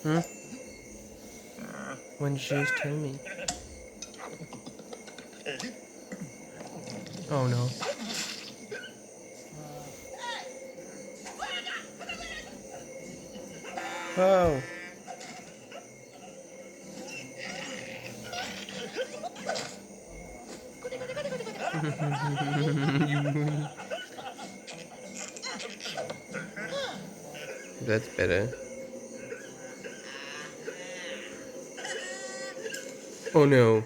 Hmm? When did you just tell me? Oh no. Oh. That's better. Oh no.